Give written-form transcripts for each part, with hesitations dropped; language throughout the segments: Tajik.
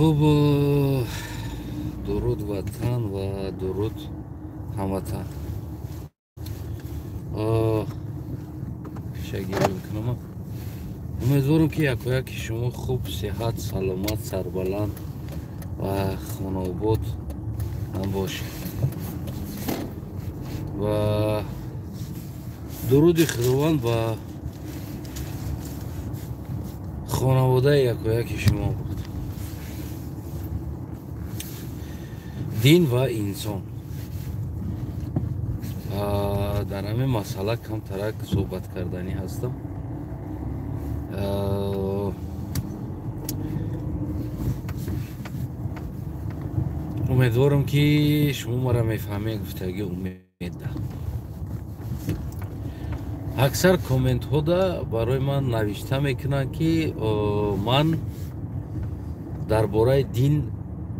خب درود وطن و درود هموطن. پیشگیری میکنم. امیدوارم که یکی شما خوب، صحت، سلامت، سربلند و خانواد هم باشید و درود خداوند و خانواده یکی شما بود. دین و انسان در همین مسئله کم ترک صحبت کردنی هستم. امیدوارم که شما مرا میفهمید. گفتگی امید دارم. اکثر کامنت ها دا برای من نوشته میکنن که من درباره دین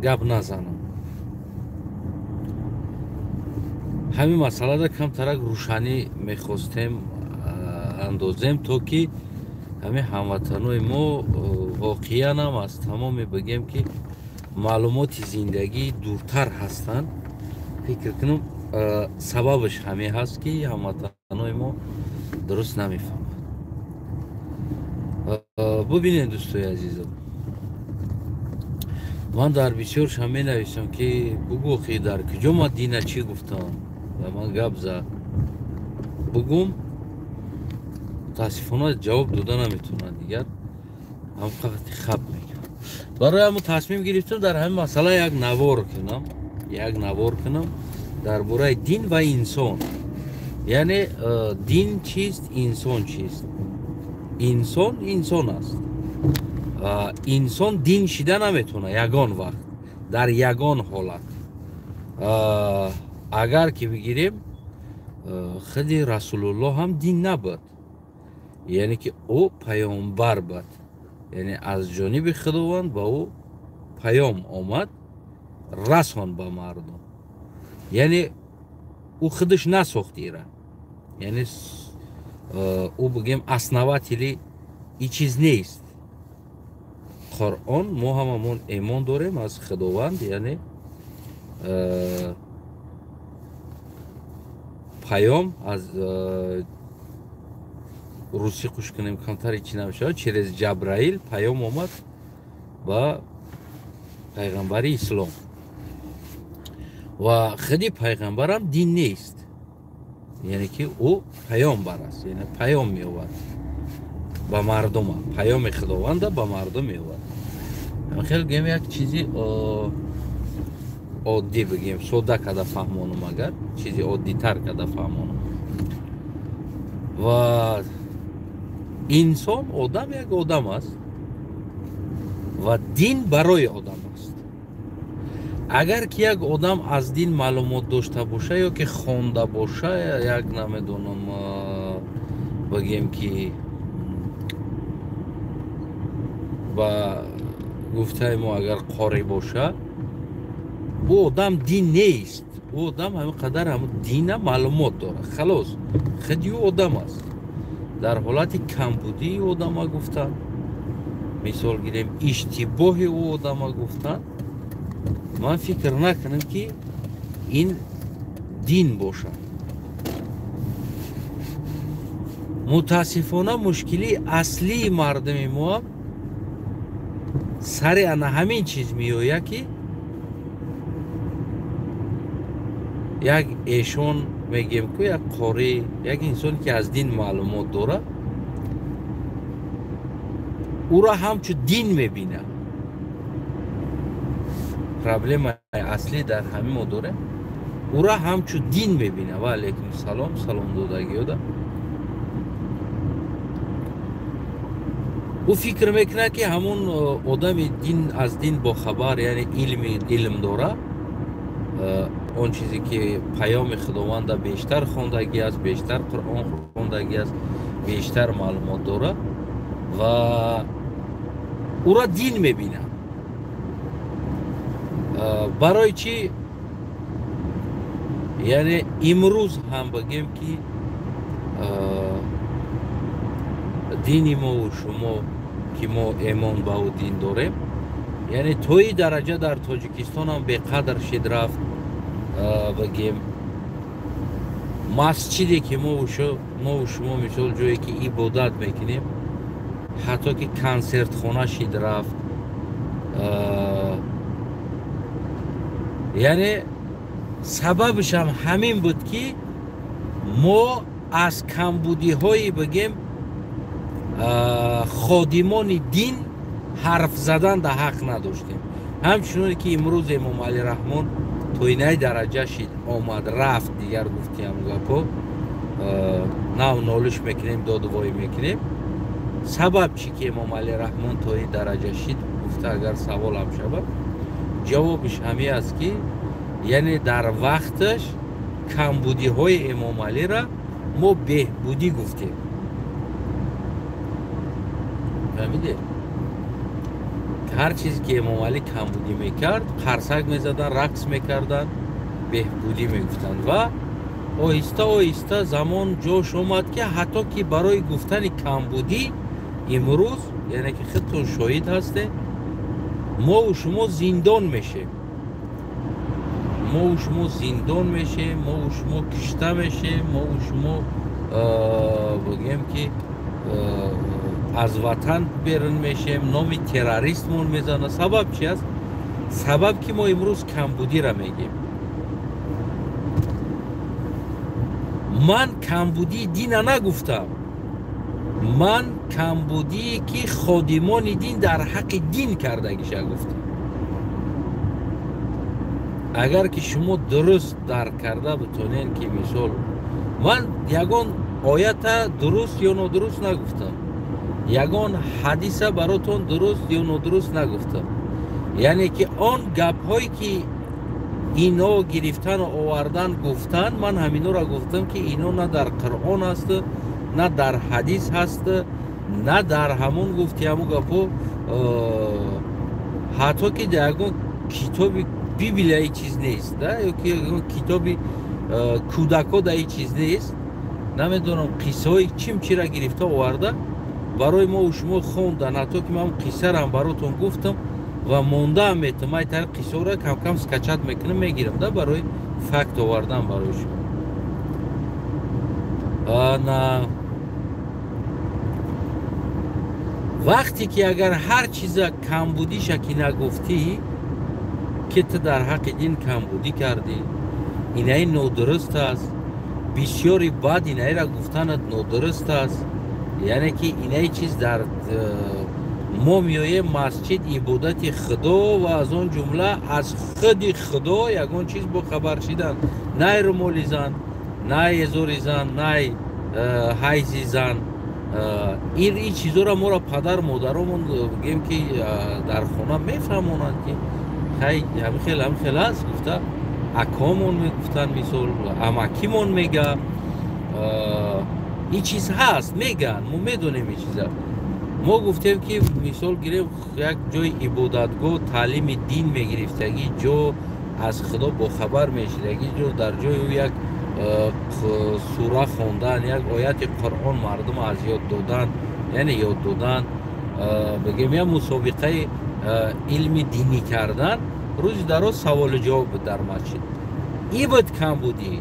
گپ نزنم. همین مسئله دا کم ترک روشنی میخواستیم اندازیم تا که همین هموطنای ما واقعا هم از تمام بگیم که معلومات زندگی دورتر هستند. فکر کنم سببش همین هست که هموطنای ما درست نمیفهمند. ببینید دوستای عزیزم، من در بسیارش هم می نویسم که بگو خیلی در کجا ما دینه چی گفتم و من گپ زد بگم، متاسفانه جواب دادن نمیتونن دیگر، هم فقط خب میگم. برای همون تصمیم گرفتم در همین مسئله یک نوار کنم درباره دین و انسان. یعنی دین چیست، انسان چیست. انسان است. انسان دین شده نمیتونه یگان وقت، در یگان حالت. اگر که بگیریم خود رسول الله هم دین نبود، یعنی که او پیامبر بود، یعنی از جانب خداوند با او پیام آمد رسان به مردم. یعنی او خودش نساخته را، یعنی او بگیم اسنواتیلی ای چیز نیست. قرآن ما هممون ایمان داریم از خداوند، یعنی پیام از روسی خوش کنیم کمتر چی نمیشه، через جبرائیل پیام آمد با پیغمبر اسلام و خودی پیغمبر هم دین نیست، یعنی که او پیامبر است، یعنی پیام می آورد با مردم، پیام خداوند با مردم می آورد. خیلی گیم یک چیزی عادی بگیم، ساده کده فهمانم، اگر چیزی عادی تر کده فهمانم. و انسان آدم یک آدم است و دین برای آدم است. اگر که یک آدم از دین معلومات داشته باشه یا که خوانده باشه، یک نمیدونم بگیم که با گفته ما اگر قاری باشه، او آدم دین نیست. او آدم همین قدر هم دین معلومات داره، خلاص خودی او آدم است. در حالت کمبودی او آدم ها گفتن، مثال گیریم اشتباه او آدم ها گفتن. من فکر نکنم که این دین باشه. متاسفانه مشکلی اصلی مردم ما سر انا همین چیز میوید که یک ایشون میگیم که یک قاری، یک انسان که از دین معلومات داره، او را همچون دین میبینه. پرابلم اصلی در همین ما داره، او را همچون دین میبینه. و علیکم سلام دادگی ده. او فکر میکنه که همون آدم دین از دین با خبر، یعنی علم داره، اون چیزی که پیام خداوند بیشتر خوندگی است، بیشتر قرآن خوندگی است، بیشتر معلومات داره و او را دین میبینه. برای چی؟ یعنی امروز هم بگیم که دین ما و شما که ما ایمان به او دین داریم، یعنی توی درجه در تاجیکستان هم به قدر شد رفت بگیم مسجدی که ما و شما مثال جایی که عبادت میکنیم حتی که کنسرت خانه شد رفت یعنی سببش هم همین بود که ما از کمبودی های بگیم خادمان دین حرف زدن در حق نداشتیم. همچنان که امروز امام علی رحمان توینای درجه شد آمد رفت دیگر گفتیم گپو نه نالش میکنیم دادوایی میکنیم. سبب چی که امام علی رحمان توی درجه شد گفته اگر سوال هم شود جوابش همی است که یعنی در وقتش کمبودی های امام علی را ما بهبودی گفتیم. فهمیده؟ هر چیزی که امام علی کمبودی میکرد قرصک میزدن رقص میکردن بهبودی میگفتن و آهسته آهسته زمان جوش اومد که حتی که برای گفتن کمبودی امروز یعنی که خودتون شاهد هسته ما و شما زندان میشه ما و شما زندان میشه ما و شما کشته میشه ما و شما بگیم که از وطن بیرون میشیم نام تروریستمون میزنه. سبب چی است؟ سبب که ما امروز کمبودی را میگیم. من کمبودی دین نگفتم من کمبودی که خادمان دین در حق دین کردگیش گفتم. اگر که شما درست درک کرده بتونین که مثال من یگان آیت درست یا نادرست نگفتم یگان حدیث براتون درست یا نادرست نگفتم یعنی که آن گپ هایی که اینا گرفتن و آوردن گفتن من همینا را گفتم که اینا نه در قرآن هست نه در حدیث هست نه در همون گفتی همون گپو حتی که در اگه کتابی بیبلی ای چیز نیست یا که کتابی کودکا در ای چیز نیست نمیدونم قصه های چی را گرفته آورده برای ما و شما خوندن حتی که من قصه را هم براتون گفتم و مونده هم میتونم تر قصه را کم کم سکچت میکنم میگیرم ده برای فکت آوردن برای شما. نه وقتی که اگر هر چیز کمبودی شکی نگفتی که تو در حق دین کمبودی کردی اینای نادرست است بسیاری بعد اینای را گفتنت نادرست است یعنی که اینای چیز در ما میایه مسجد عبادت خدا و از اون جمله از خود خدا یکون چیز با خبر شدن نه رمولی زن نه ازوری زن نه حیزی زن این چیزا را ما را پدر مادرمون بگیم که در خونه میفهمونند که خیلی خیلی هست گفته اکامون میگفتن مثال امکیمون میگه این چیز هست میگن ما میدونیم این چیزا ما گفتیم که مثال گیریم یک جای عبادتگاه تعلیم دین میگرفتگی جو از خدا با خبر میشدگی جو در جای او یک سوره خوندن یک آیت قرآن مردم از یاد دادن یعنی یاد دادن بگیم یا مسابقه علم دینی کردن روز دراز سوال جواب در مسجد ای بود کم بودی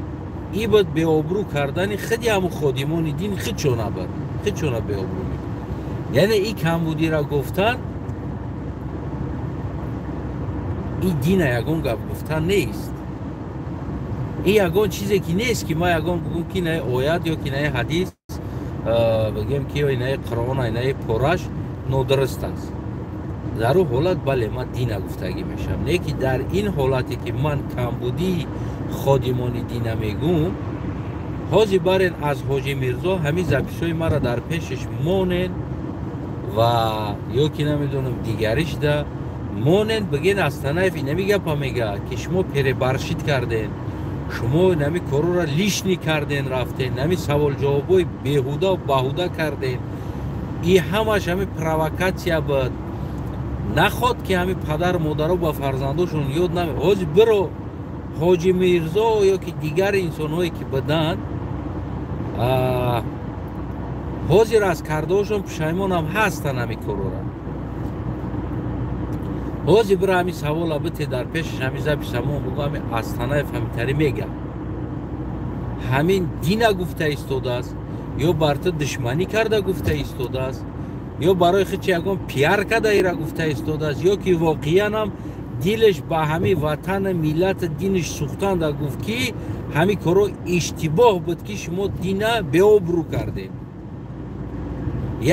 ای بود به آبرو کردن خودی همو خادمان دین خود چونه بود خود چونه به آبرو می یعنی ای کم بودی را گفتن ای دین یگون گفتن نیست این یگون چیزی که نیست که ما یگون بگم که نه آیت یا که نه حدیث بگیم که نه قرآن نه پرش نادرست است در اون حالت بله من دین گفتگی میشم نه که در این حالتی که من کمبودی خادمان دین میگم حاجی برین از حاجی میرزا همین زبیشای مرا در پیشش مونن و یا که نمیدونم دیگریش ده مونن بگین از طنایف نمیگه پا میگه که شما پیر برشید کردین شما نمی کارو را لیشنی کردین رفتین نمی سوال جوابای بیهوده و باهوده کردین این همش همی پروکاتیا بود نخواد که همی پدر مادر با فرزنداشون یاد نمی حاجی برو حاجی میرزا یا که دیگر انسان هایی که بدن حاجی را از کرداشون پشیمان هم هستن همی کارو را ҳозир бира ҳамин савола бите дар пешаш ҳамин заби самон бугӯ ҳамин астанаи фаҳмитарӣ мегӯяд ҳамин дина гуфта истодааст ё бар ту душманӣ карда гуфта истодааст ё барои хичи ягон пиар карда ира гуфта истодааст ё ки воқеан ҳам дилаш ба ҳамин ватану миллату динаш сӯхтанда гуфт ки ҳамин корҳо иштибоҳ буд ки шумо дина беобрӯ кардед.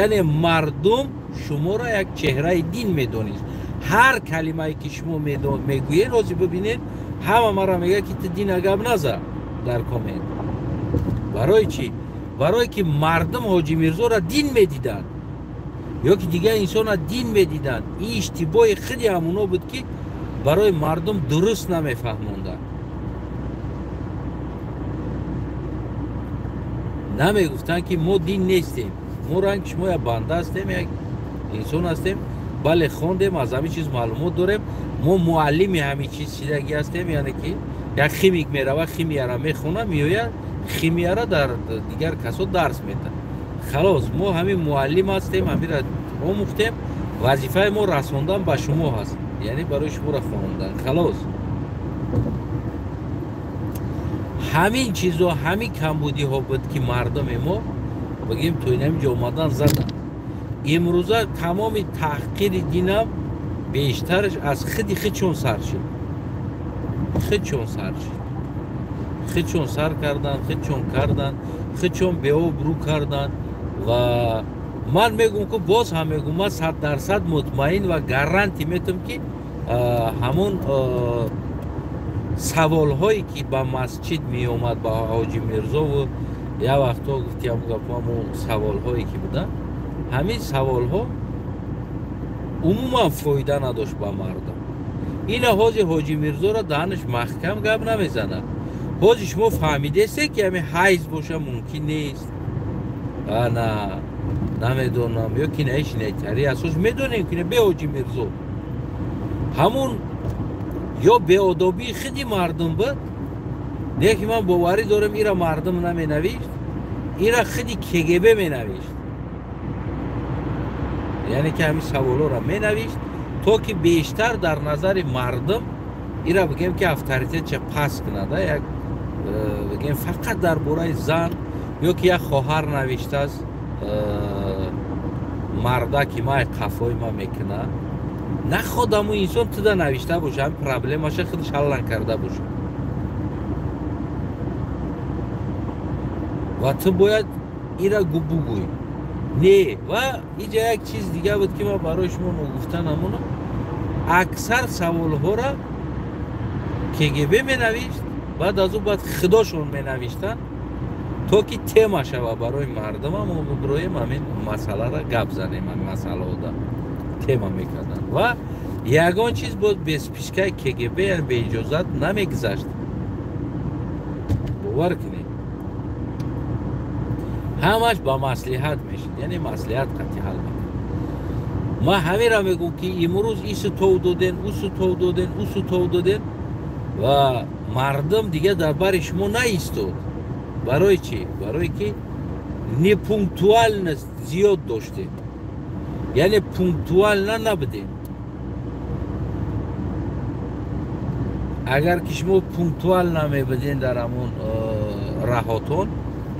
яъне мардум шуморо як чеҳраи дин медонист. ҳар калимае ки шумо мегӯед ҳозир бибинед ҳама мара мегӯяд ки ту дина гап наза дар комент. барои чӣ? барое ки мардум ҳоҷи мирзоро дин медиданд ё ки дигар инсонро дин медиданд. ин иштибоҳи худи ҳамуно буд ки барои мардум дуруст намефаҳмонданд. намегуфтанд ки мо дин нестем, мо ранг шумо як банда ҳастем, як инсон ҳастем, бале хондем, аз ҳамин чиз маълумот дорем, мо муаллими ҳамин чиз чидагӣ ҳастем. яъне ки як химик мерава химияро мехона меояд химияро дар дигар касо дарс медиҳад. халос мо ҳамин муаллим ҳастем, ҳаминро омӯхтем, вазифаи мо расондан ба шумо ҳаст, яъне барои шуморо хондан. халос ҳамин чизо ҳамин камбудиҳо буд ки мардуми мо бигем то ин ҳамин ҷо омадан заданд. имрӯза тамоми таҳқири динам бештараш аз худи худшон сар шуд. худшон сар карданд, худшон карданд, худшон беобрӯ карданд. ва ман мегӯм ки боз ҳам мегӯм, ман 100% мутмаин ва гарантӣ метавонам ки ҳамон саволҳое ки ба масҷид меомад ба ҳоҷи мирзову як вақто гуфти ҳамон саволҳое ки буданд, ҳамин саволҳо умуман фоида надошт ба мардум. ина ҳозир ҳоҷи мирзоро даҳанаш маҳкам гап намезанад. ҳозир шумо фаҳмидесте ки ҳамин ҳайз боша мумкин нест. на намедонам ё кинаи шинайтарӣ асос медонем ки бе ҳоҷи мирзо ҳамун ё беодобии худи мардум буд. не ки ман боварӣ дорам ира мардум наменавишт, ира худи КГБ менавишт. яъне ки ҳамин саволҳоро менавишт то ки бештар дар назари мардум ира бигем ки авторитетша паст кунада. як бигем фақат дар бораи зан ё ки як хоҳар навиштааст марда ки май қафои ма мекуна, наход ҳамун инсон туда навишта боша, ҳамин проблемаша худаш ҳаллан карда боша ва ту бояд ира бугӯй. не ва иҷа як чиз дига буд ки ман барои шумо ногуфта намонам. аксар саволҳоро КГБ менавишт, баъд аз ӯ баъд худошон менавиштанд то ки тема шава барои мардума. мо бибироем ҳамин масъаларо гап занем. ҳамин масъалаода тема мекарданд ва ягон чиз буд без спискаи КГБ яъне беиҷозат намегузашт. бовар кунед ҳамаш ба маслиҳат мешуд, яъне маслиҳат қатъи ҳал мекард. ман ҳаминро мегӯм ки имрӯз ин сутов доден, ӯ сутов доден, ӯ сутов доден ва мардум дига дар бари шумо наистод. барои чӣ? барое ки непунктуальност зиёд доштем, яъне пунктуална набудем. агар ки шумо пунктуална мебуден дар ҳамон раҳотон,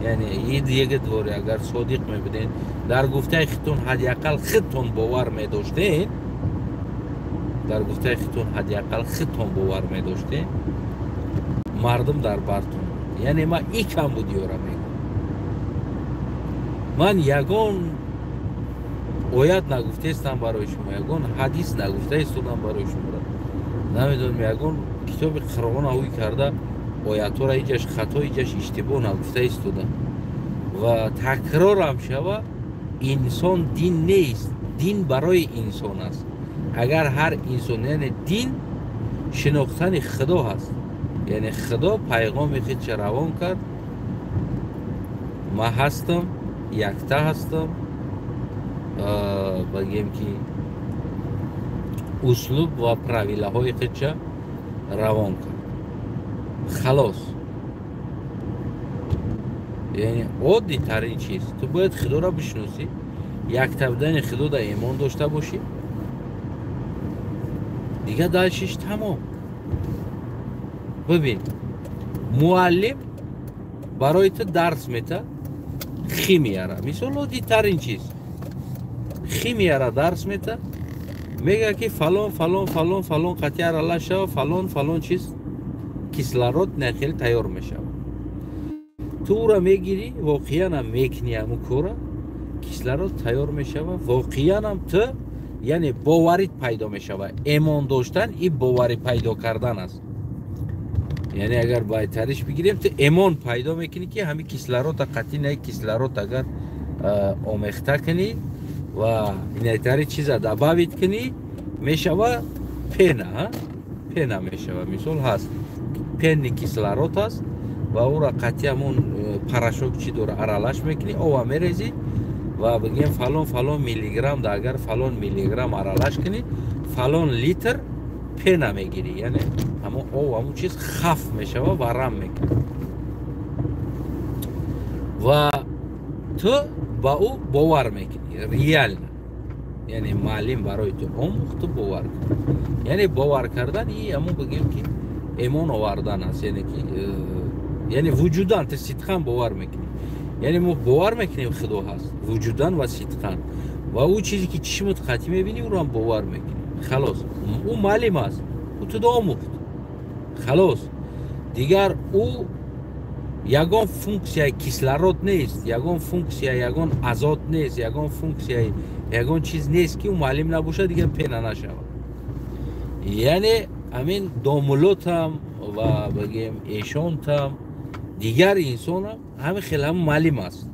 яъне ин дворе агар содиқ мебуден, дар гуфтаи худтон ҳадиақал худтон бовар медоштен, дар гуфтаи худтон ҳадиақал худтон бовар медоштен, мардум дар бартон. яъне ман ин камбудиёро мегӯям. ман ягон оят нагуфтаистам барои шумо, ягон ҳадис нагуфтаистодам барои шуморо. намедонам ягон китоби қуръона ҳуй карда оятҳоро иҷаш хато, иҷаш иштибоҳ нагуфтаистодам. ва такрорам шава, инсон дин нест, дин барои инсон аст. агар ҳар инсон, яъне дин шинохтани худо ҳаст, яъне худо пайғоми худша равон кард. ман ҳастам, якта ҳастам, багем ки услуб ва правилаҳои худша равон кард. халос. яъне оддитарин чиз, ту бояд худоро бишиносӣ, якта будани худода имон дошта бошӣ. دیگه داشتش تمام. ببین معلم برای تو درس میده خیمیه را، مثلا دی ترین چیز خیمیه را درس میده، میگه که فلان فلان فلان فلان قطعه را شو فلان فلان چیز کیسلارود نخیل تیار میشه. تو را میگیری واقعا هم میکنی همون کورا کیسلارود تیار میشه و واقعا هم تو یعنی باوریت پیدا میشه و ایمان داشتن این باوری پیدا کردن است. یعنی اگر بهترش بگیریم تو ایمان پیدا میکنی که همین کیسلارود قطعی نه کیسلارود اگر آمیخته کنی و این تری چیز دباوید کنی میشه و پینا میشه و مثال هست پین کیسلارود هست و او را قطعی همون پراشوک چی دور ارالش میکنی او میریزی و بگیم فلان فلان میلی گرم ده اگر فلان میلی گرم ارالش کنی فلان لیتر پینا میگیری، یعنی همون چیز خف میشه و ورم میکنی و تو با او باور میکنی ریال نه. یعنی معلم برای تو آموخت تو باور کنی، یعنی باور کردن این همون بگیم که ایمان آوردن است، یعنی که یعنی وجودان تو صدقاً باور میکنی، یعنی ما باور میکنیم خدا هست وجودان و صدقاً و او چیزی که چشمت قطعی میبینی او رو هم باور میکنی. خلاص او معلم است، او تو آموخت خلاص. دیگر او یگان فونکسیای کیسلارود نیست، یگان فونکسیای یگان ازات نیست، یگان فونکسیای یگان چیز نیست که او معلم نباشه دیگه پیدا نشود. یعنی همین دامولوت هم و بگیم ایشان هم دیگر انسان هم همین خیلی هم معلم است.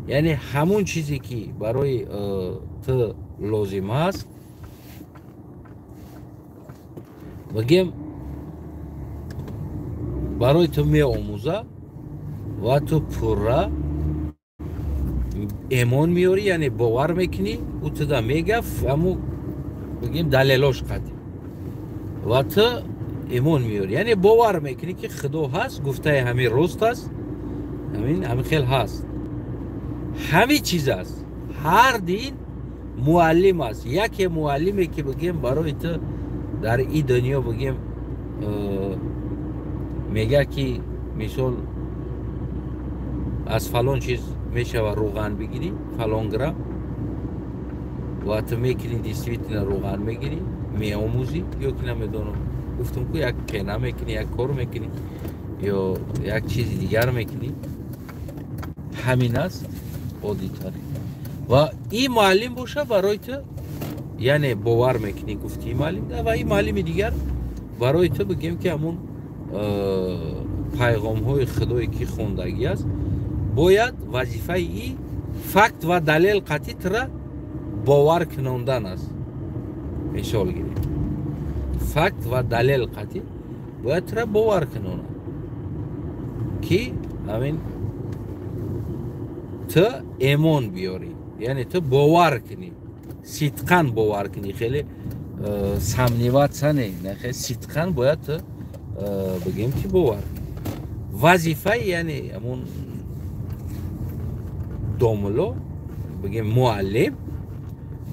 یعنی همون چیزی که برای تو لازم است بگیم برای تو می آموزه و تو پورا ایمان میاری، یعنی باور میکنی او تو دا میگه همون بگیم دلیلش قطعی و تو ایمان میاری، یعنی باور میکنی که خدا هست گفته همین راست هست، همین خیلی هست، همین چیز است. هر دین معلم است. یک معلمی که بگیم برای تو در این دنیا بگیم میگه که مثال از فلان چیز میشه و روغن بگیری فلان گرم و تو میکنی دیستویت روغن میگیری میاموزی یا که نمیدونم گفتم که یک پینا میکنی یک کار میکنی یا یک چیز دیگر میکنی، همین است آدیتاری و این معلم باشه برای تو، یعنی باور میکنی گفتی معلم ده و این معلم دیگر برای تو بگیم که همون پیغام های خدایی که خوندگی است باید وظیفه ای فکت و دلیل قطعی را باور کناندن است. مثال گیریم فکت و دلیل قطعی باید را باور کناند که همین تو ایمان بیاری، یعنی تو باور کنی صدقاً باور کنی، خیلی سمنیوات سنه نه خیلی صدقاً باید تو بگیم که باور وظیفه یعنی همون داملو بگیم معلم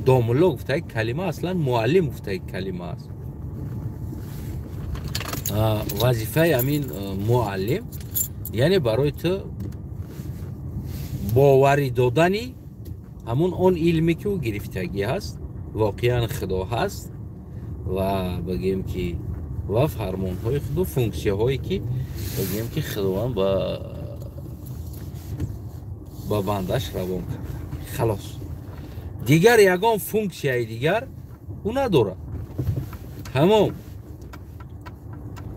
داملو گفته کلمه اصلا معلم گفته کلمه است. وظیفه همین معلم یعنی برای تو باوری دادنی همون اون علمی که او گرفتگی هست واقعا خدا هست و بگیم که و فرمان های خدا فونکسیه هایی که بگیم که خداوند با بندش روان کرد. خلاص دیگر یگان فونکسیه دیگر او نداره. همون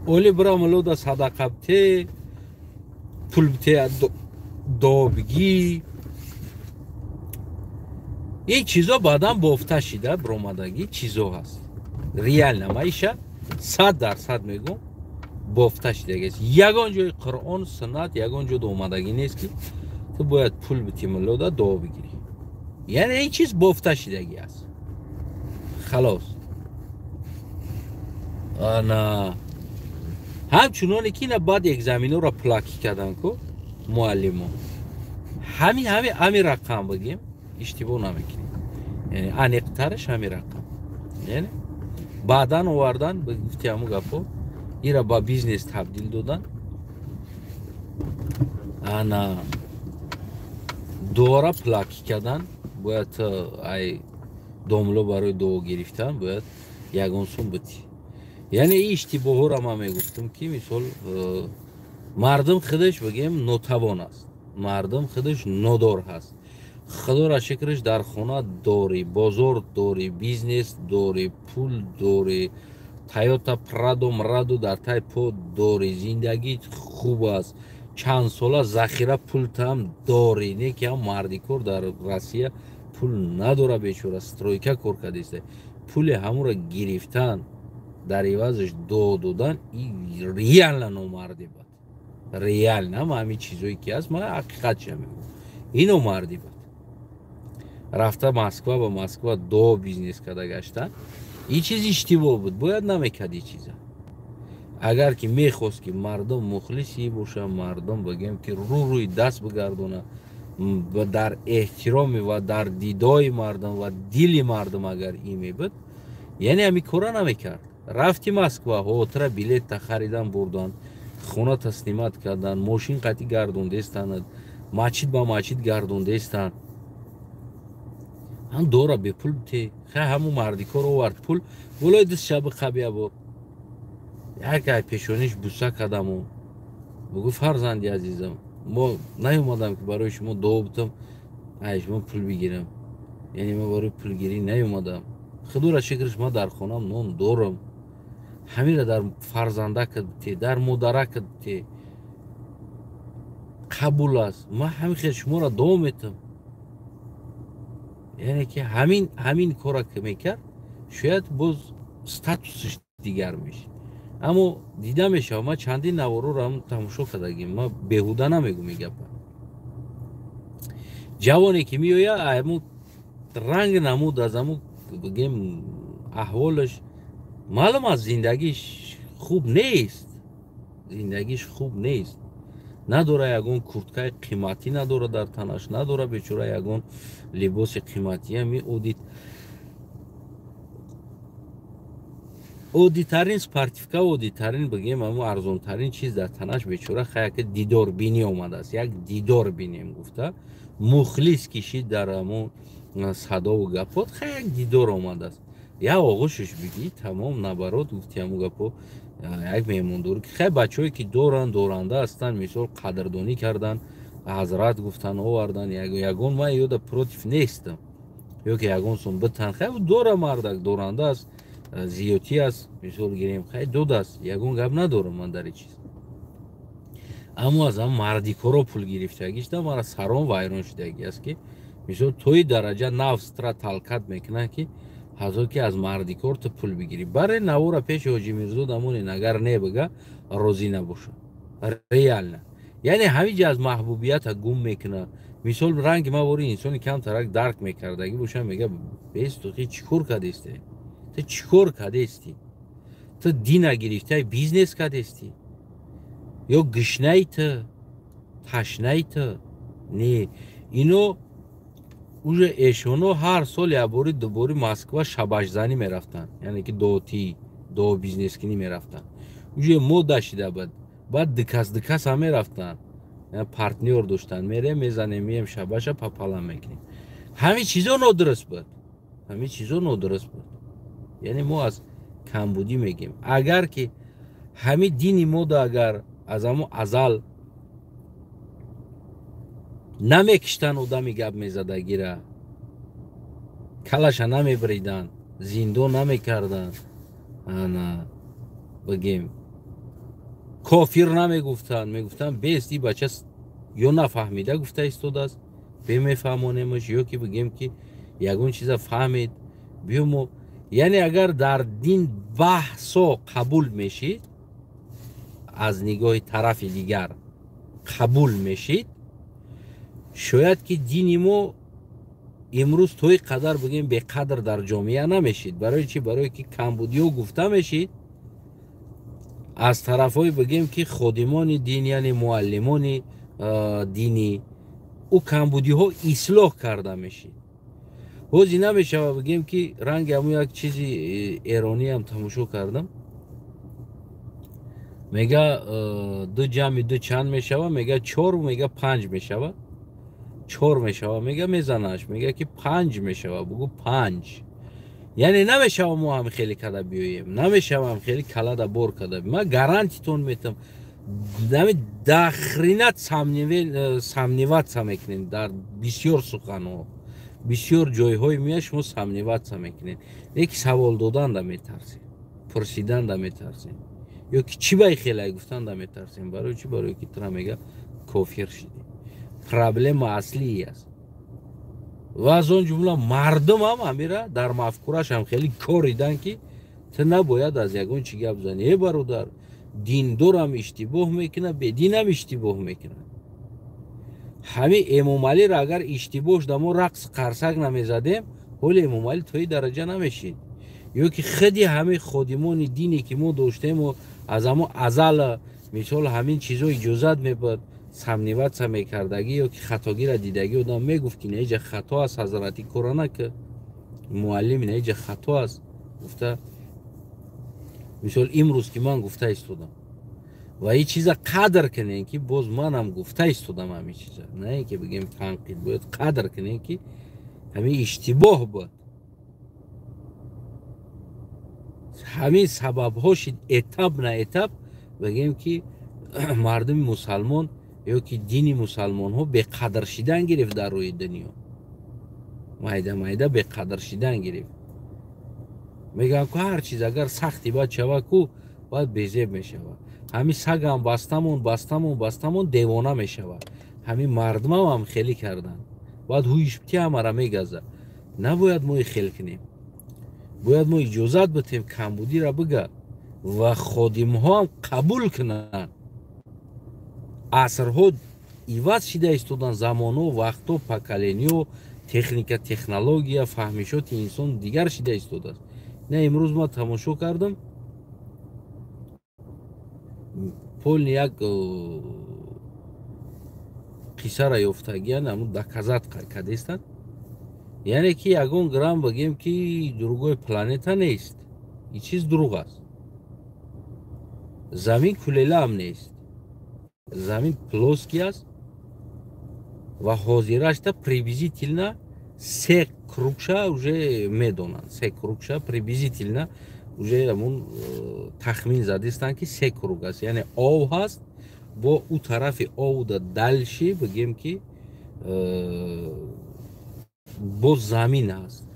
اولی برا ملو دا صدقه بته پول بته دو بگی این چیزا بعدا بافته شده برامدگی چیزا هست ریال نمایشه 100% میگم بافته شده است. یگان جای قرآن سنت یگان جای اومدگی نیست که تو باید پول بتی ملو دا دو بگیری، یعنی این چیز بافته شدگی است. خلاص آنا همچنانی که بعد یک زمینو را پلاکی کردن که معلم همین رقم بگیم اشتباه نمیکنیم، یعنی انیقترش همین رقم، یعنی баъдан овардан ба гуфти ҳамун гапҳо ира ба бизнес табдил додан. ана дуора плаки кардан, бояд ай домло барои дуо гирифтан бояд ягон сум битӣ. яъне ин иштибоҳоро ман мегуфтам ки мисол мардум худаш бигем нотавон аст, мардум худаш нодор ҳаст. худоро шукраш дар хона дорӣ, бозор дорӣ, бизнес дорӣ, пул дорӣ, Toyota Prado Mrado дар тай по дорӣ, зиндагӣ хуб аст, чанд сола захира пултам дорӣ. Не ки ҳам мардикор дар Россия пул надора, бечора стройка кор кардиста. Пули ҳамонро гирифтан дар ивазаш дуо додан реально номардӣ буд. Реально ҳамин чизое ки аст, ман ҳақиқатша мегӯям, ин номардӣ буд. рафта Москва ба Москва дуо бизнес карда гаштан, ин чиз иштибоҳ буд, бояд намекард ин чиза. агар ки мехост ки мардум мухлиси боша, мардум бигем ки рӯи даст бигардона дар эҳтироми ва дар дидои мардум ва дили мардум, агар ин мебуд, яъне ҳамин кора намекард. рафти Москва, хотира билетта харидан бурдан, хона таслимат кардан, мошин қатӣ гардондестанд, масҷид ба масҷид гардондестанд. ҳам дора бепул те хай ҳамун мардикор овард пул, болои дистша биқабия бор якай пешониш буса кардаму бугу фарзанди азизам, мо наёмадам ки барои шумо дуо битам, ай шумо пул бигирам. яъне ман барои пулгирӣ наёмадам. худоро шукрш ман дар хонам нон дорам. ҳаминро дар фарзандакат бите, дар модаракат бите. қабул аст. ман ҳамин хел шуморо дуо метам. яъне ки ҳамин кора ки мекард, шояд боз статусиш дигар мешид. аммо дида мешавад, ман чандин навороро ҳам тамошо кардагим, ман беҳуда намегӯм ин гапа. ҷавоне ки меояд, ҳамун ранг намуд аз ҳамун бигем аҳволаш маълум аст, зиндагиш хуб нест, зиндагиш хуб нест. надора ягон курткаи қиматӣ надора дар танаш, надора бечора ягон либоси қиматӣ. ҳамин оддитарин спортивка, оддитарин бигем ҳамун арзонтарин чиз дар танаш бечора хаяка дидорбинӣ омадааст. як дидорбинем гуфта мухлис кишид дар ҳамун садову гапот, хаяк дидор омадааст. як оғӯшаш бигӣ тамом набарот гуфти ҳамун гапо. як меҳмондорӣ ки хай бачаҳое ки доранд, доранда ҳастанд, мисол қадрдонӣ кардан, ҳазрат гуфтан овардан, ягон ман ёда против нестам, ё ки ягон сум битан, хай дора мардак, доранда аст, зиёдтӣ аст, мисол гирем хай додааст, ягон гап надорам ман дар ин чиз. аммо аз ҳам мардикоро пул гирифтагишда мара саром вайрон шудагӣ аст ки мисол тои дараҷа навстра талкат мекунад ки ҳазо ки аз мардикор ту пул бигирӣ. баре навора пеши ҳоҷи мирзо дамоне агар не бига розӣ набоша. реально яъне ҳамин ҷа аз маҳбубията гум мекунад. мисол ранги мавори инсони камтарак дарк мекардагӣ боша, мега бес ту чӣ кор кардесте, ту чӣ кор кардести, ту дина гирифтаи бизнес кардести, ё гишнаи ту, ташнаи ту. не ино уже эшоно ҳар сол якбори дубори Москва шабашзанӣ мерафтанд, яъне ки доотӣ доо бизнескунӣ мерафтанд. уже мода шида буд, баъд дикас ҳам мерафтанд, партнёр доштанд, мерем мезанем, мием шабаша папалам мекунем. ҳамин чизо нодуруст буд, ҳамин чизо нодуруст буд. яъне мо аз камбудӣ мегем. агар ки ҳамин дини мода агар аз ҳамон азал намекиштан одами гап мезадагира, калаша намебридан, зиндон намекардан, ана бигем кофир намегуфтанд, мегуфтанд бест ин бача ё нафаҳмида гуфта истодааст, бемефаҳмонемаш, ё ки бигем ки ягон чиза фаҳмед биё мо. яъне агар дар дин баҳсо қабул мешид, аз нигоҳи тарафи дигар қабул мешид, шояд ки дини мо имрӯз то ин қадар бигем беқадр дар ҷомеа намешид. барои чӣ? барое ки камбудиҳо гуфта мешид аз тарафҳои бигем ки ходимони дин, яъне муаллимони динӣ, ӯ камбудиҳо ислоҳ карда мешид. حوزی نمیشه بگیم که رنگ همون یک چیزی ایرانی هم تماشا کردم. میگه دو جمع دو چند میشه، میگه 4 میگه 5 میشه. 4 میشه میگه میزنش، میگه که 5 میشه، بگو 5. یعنی نمیشه ما هم خیلی کده بیاییم، نمیشه هم خیلی کلا بور کده. من گارانتی تون میتم نمی داخرینات سامنیوات سمیکنین در بسیار سخنو بسیار جایهای میاش ما سامنیوات سمیکنین. یک سوال دادن دا میترسین، پرسیدن دا میترسین، یا که چی بای خیلی گفتن دا میترسین. برای چی؟ برای که ترا میگه کافر شدی. پرابلم اصلی است. و از اون جمله مردم هم امیره در مفکورش هم خیلی کوریدن که تو نباید از یگون چی گپ زنی. ای برادر، دین دور هم اشتباه میکنه، به دین هم اشتباه میکنه. همه امام علی را اگر اشتباهش دمو رقص قرصک نمیزدیم، حال امام علی توی درجه نمیشید. یا که خودی همه خودمون دینی که ما داشتیم و از همون ازل مثال همین چیزا اجازت میبود سمنیوت سمی کردگی یا که خطاگی را دیدگی آدم میگفت که نه اینجا خطا است. حضرتی قرآن که معلم نه اینجا خطا است گفته. مثال امروز که من گفته استودم و این چیزا قدر کنین که باز من هم گفته استودم همین چیزا، نه اینکه بگیم تنقید. باید قدر کنین که همین اشتباه بود. همین سبب هاش اتاب نه اتاب بگیم که مردم مسلمان یا که دین مسلمان ها به قدر شدن گرفت در روی دنیا. مایده مایده به قدر شدن گرفت. میگم که هر چیز اگر سختی باید شود کو باید بیزیب میشود. همین سگ هم بستمون دیوانه میشود. همین مردم هم خیلی کردن. باید هویشتی همه میگذه. نباید ما خیلی کنیم. باید ما اجازت بتیم کمبودی را بگه و خادم ها هم قبول کنن. عصرها ایوات شده استودن، زمانو وقتو پاکالینیو تکنیک تکنولوژیا فهمیشات انسان دیگر شده استوده. نه امروز ما تماشا کردم پول یک قصه را یافتگیان همون دکازات کدیستن. یعنی که یگون گرام بگیم که دروغای پلانت نیست. این چیز دروغ است. زمین کلیله هم نیست. زمین پلوسکی است و حاضرش تا приблизительно سه کروکشا уже میدونن. سه کروکشا приблизительно уже همون تخمین زدیستن که سه کروگ است. یعنی آو هست با او طرف آو دا دلشی بگیم که با زمین هست.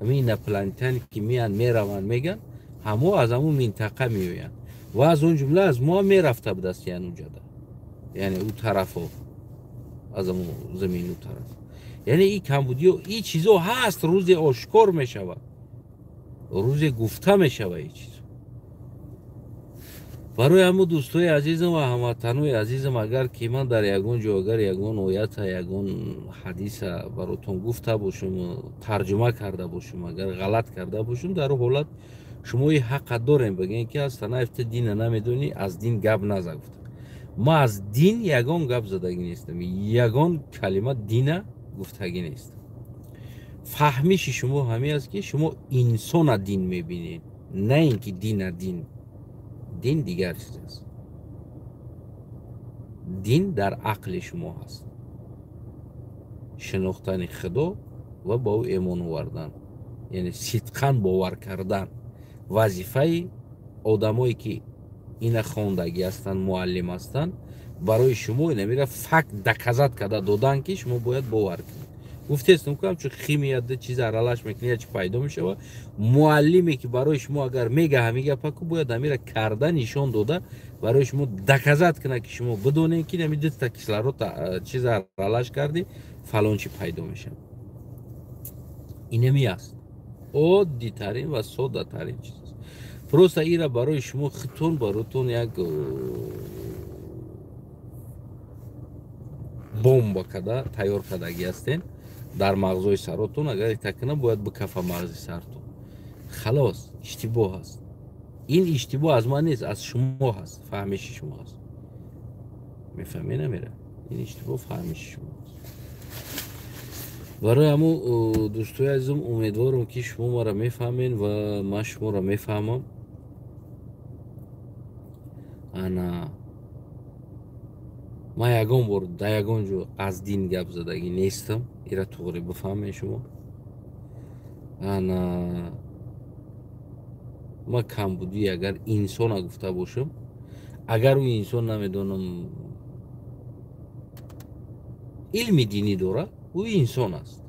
همین پلانتانی که میان میروان میگن همو از همون منطقه میوین و از اون جمله از ما میرفته بدست. یعنی اونجا دا یعنی او طرف ها از همون زمین او طرف. یعنی این کمبودی و این چیزا هست. روز آشکار میشود، روز گفته میشود این چیز. برای همون دوستای عزیزم و هموطنای عزیزم اگر که من در یگون جا اگر یگون آیت یگون حدیث براتون گفته باشم و ترجمه کرده باشم، اگر غلط کرده باشم، در حالت شما این حق دارین بگین که از تنافت دین نمیدونی از دین گپ نزن. ما از دین یگان گپ زدگی نیستم، یگان کلمه دین گفتگی نیست. فهمیش شما همین است که شما انسان دین میبینید، نه اینکه دین دین دیگر چیز است. دین در عقل شما هست، شناختن خدا و با او ایمان آوردن، یعنی صدقاً باور کردن. وظیفه آدمایی که این خواندگی هستن، معلم هستن، برای شما نمیره فقط دکازات کده دادن که شما باید باور کنید. گفته استم کنم چون خیمیت چیز ارالش میکنه چی پیدا میشه و معلمی که برای شما اگر میگه همیگه پاکو باید همیره کرده نشان داده برای شما دکازات کنه که شما بدونین که نمیدید تا کسلارو چیز ارالش کردی فلان چی پیدا میشه. اینمی است عادی ترین و ساده ترین چیز. پروست ایره برای شما خطون براتون یک بمب کده تیار کدگی هستین در مغزای سراتون. اگر تکنه باید به کف مغزی سرتون. خلاص اشتباه هست. این اشتباه از ما نیست، از شما هست، فهمیش شما هست. میفهمی نمیره؟ این اشتباه فهمیش شما هست. برای همو دوستای عزیزم امیدوارم که شما ما را میفهمین و من شما را میفهمم. انا من یگان بار در یگان جو از دین گپ زدگی نیستم، ایره توغری بفهمین شما. انا من کمبودی اگر انسان گفته باشم، اگر اون انسان نمیدونم علم دینی داره، او انسان است.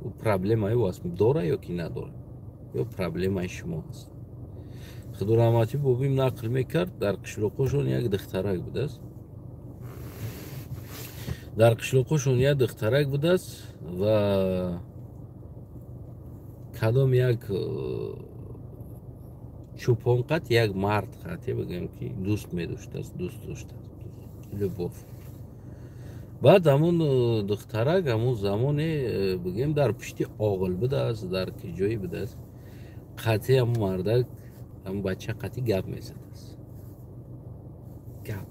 او پرابلم های واس داره یا کی نداره، یا پرابلم های شما است. خدا رحمتی بابیم نقل میکرد در قشلوقشون یک دخترک بوده است. در قشلوقشون یک دخترک بوده است و کدام یک چوپان قد یک مرد خطی بگم که دوست می داشته است، دوست داشته است، لباف. بعد همون دخترک همون زمان بگیم در پشتی آغل بوده است، در که جایی بوده است، قطعی همون مردک همون بچه قطعی گپ می زده است. گپ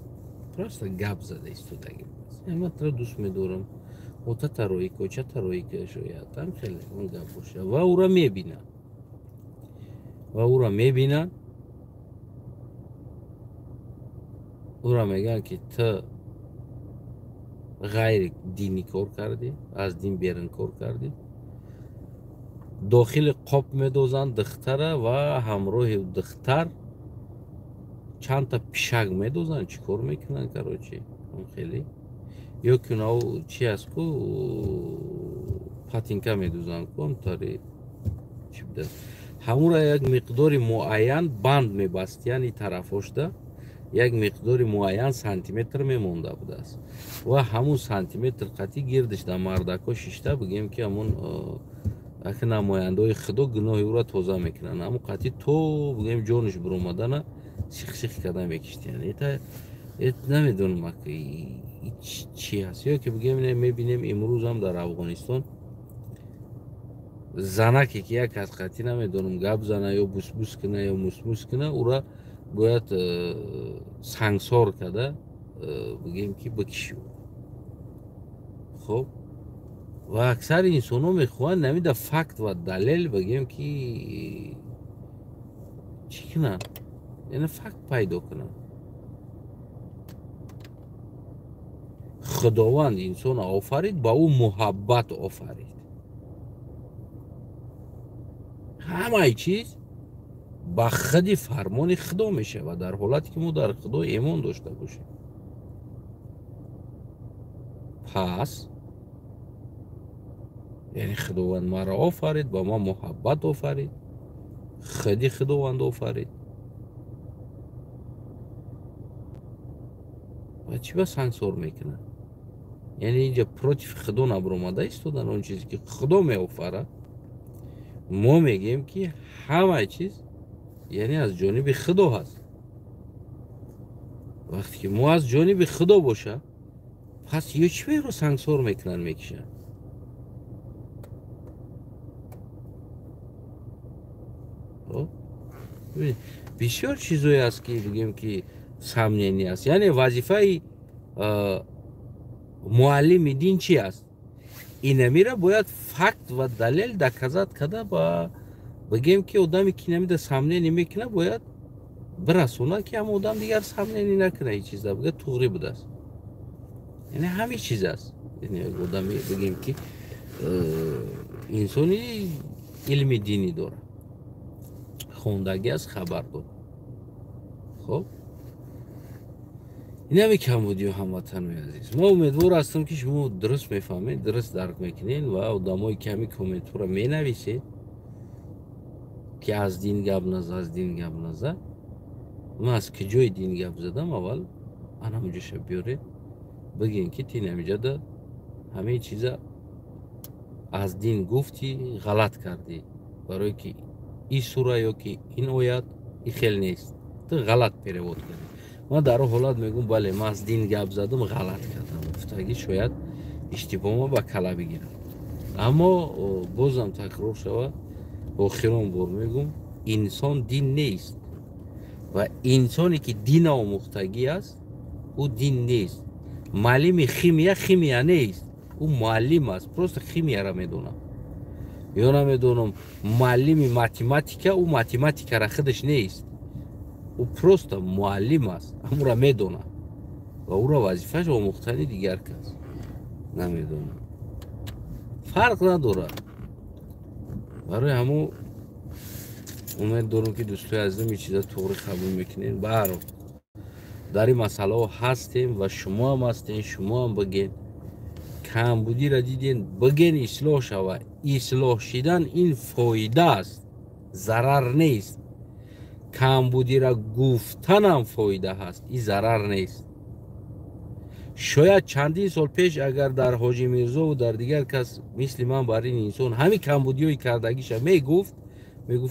پرسته گپ زده است تو دگیم من تو دوست می دارم و تا ترویی که چه ترویی که شاید هم خیلی اون گپ باشه و او را می بینن او را میگن که تو غیر دینی کار کردی، از دین بیرون کار کردی. داخل قاب میدوزن دختره و همراه دختر چند تا پیشک میدوزن. چی کار میکنن کراچی اون خیلی یا کناو چی هست کو پاتینکا میدوزن کن تاری چی بده همون را یک مقدار معین بند میبست، یعنی طرفش ده یک مقدار معین سانتیمتر میمونده بوده است و همون سانتیمتر قطعی گردش در مردکا ششته بگیم که همون اخی نماینده های خدا گناهی او را توضیح میکنن. همون قطعی تو بگیم جانش بر اومدن شیخ کردن میکشتی. یعنی ایت نمیدونم چی هست. یا که بگیم میبینیم امروز هم در افغانستان زنکی که یک از قطعی نمیدونم گپ زنه یا بوس کنه یا موس کنه او را باید سنگسار کرده بگیم که بکشی. خب و اکثر انسان ها میخوان نمیده فکت و دلیل بگیم که چی کنن، یعنی فکت پیدا کنن. خداوند انسان آفرید با او محبت آفرید. همه چیز با خودی فرمان خدا میشه و در حالتی که ما در خدا ایمان داشته باشیم. پس یعنی خداوند ما را آفرید، با ما محبت آفرید، خودی خداوند آفرید و چی با سنگسار میکنن؟ یعنی اینجا پروچ خدا نبرومده ایستادن اون چیزی که خدا می آفرد. ما میگیم که همه چیز یعنی از جانب خدا هست. وقتی که ما از جانب خدا باشه پس یه چی رو سنگسار میکنن میکشن. بسیار چیزایی هست که بگیم که سمنینی است. یعنی وظیفه معلم دین چی است؟ این میره باید فکت و دلیل دکزت کده با بگیم که آدمی که نمیده سمنینی میکنه باید برسونه که هم آدم دیگر سمنینی نکنه. این چیز بگه توغری بوده است. یعنی همین چیز است. یعنی آدمی بگیم که انسانی علم دینی داره، خوندگی از خبر داره. خب این همی کمبودی و هموطن عزیز، ما امیدوار هستم که شما درست میفهمید، درست درک میکنین و آدمای کمی کامنت رو می نویسید که از دین گپ نزد، از دین گپ نزد. من از کجای دین گپ زدم اول انا مجھے شب بیاره بگین که تین همیجا ده همه چیزا از دین گفتی غلط کردی، برای که این سوره یا که این آیات این خیلی نیست، تو غلط پیرواد کردی. من در حالت میگم بله من از دین گپ زدم غلط کردم، افتاگی شاید اشتباه ما با کلا بگیرم. اما بازم تکرار شود آخران بار میگم انسان دین نیست و انسانی که دین آموختگی است او دین نیست. معلم خیمیا خیمیا نیست. او معلم است، پروست خیمیه میدونم یا نمیدونم معلم ماتماتیکا، او ماتماتیکا را خودش نیست، او پروست معلم است، همون را میدونه و او را وظیفه‌اش آموختن دیگر کس نمیدونه، فرق نداره. برای همون امید دارم که دوستای عزیزم این چیزا طوری قبول میکنین. برای در این مسئله هستیم و شما هم هستین، شما هم بگین کمبودی را دیدین بگین اصلاح شود. اصلاح شدن این فایده است، ضرر نیست. کمبودی را گفتن هم فایده هست، این ضرر نیست. شاید چندین سال پیش اگر در حاجی میرزا و در دیگر کس مثل من بر این انسان همین کمبودی های کردگیش میگفت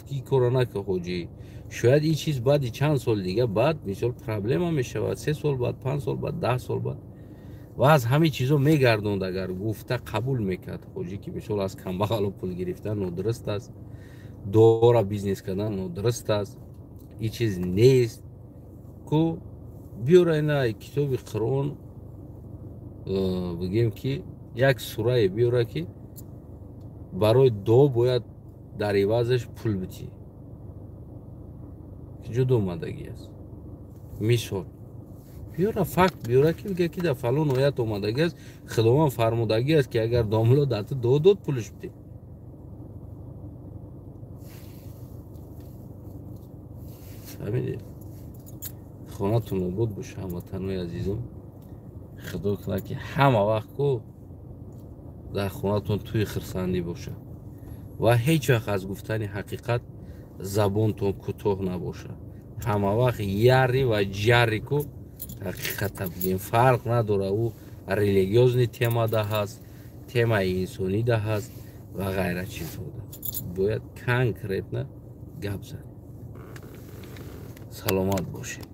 که کرونا که حاجی، شاید این چیز بعد چند سال دیگه بعد مثال پرابلم هم میشود، 3 سال بعد، 5 سال بعد، 10 سال بعد و از همین چیزا میگردوند. اگر گفته قبول میکرد حاجی که مثال از کمبغل پول گرفتن نادرست است، دورا بیزنس کردن نادرست است، این چیز نیست. کو بیاره اینا کتاب قرآن بگیم که یک سوره بیاره که برای دو باید در عوضش پول بدی که جدا اومدگی است. مثال بیاره فقط بیاره که میگه که در فلان آیت اومدگی است، خداوند فرمودگی است که اگر داملا دات دو پولش بدی. همینه. خانه تون آباد باشه هموطنای عزیزم. خدا کنه که همه وقت کو در خانه تون توی خرسندی باشه و هیچ وقت از گفتن حقیقت زبانتون کوتاه نباشه. همه وقت یاری و جاری کو حقیقت بگیم. فرق نداره او ریلیگیوزنی تема ده هست، تема انسانی ده هست و غیره چیزها ده. باید کنکریت نه گپ زنیم. سلامت باشید.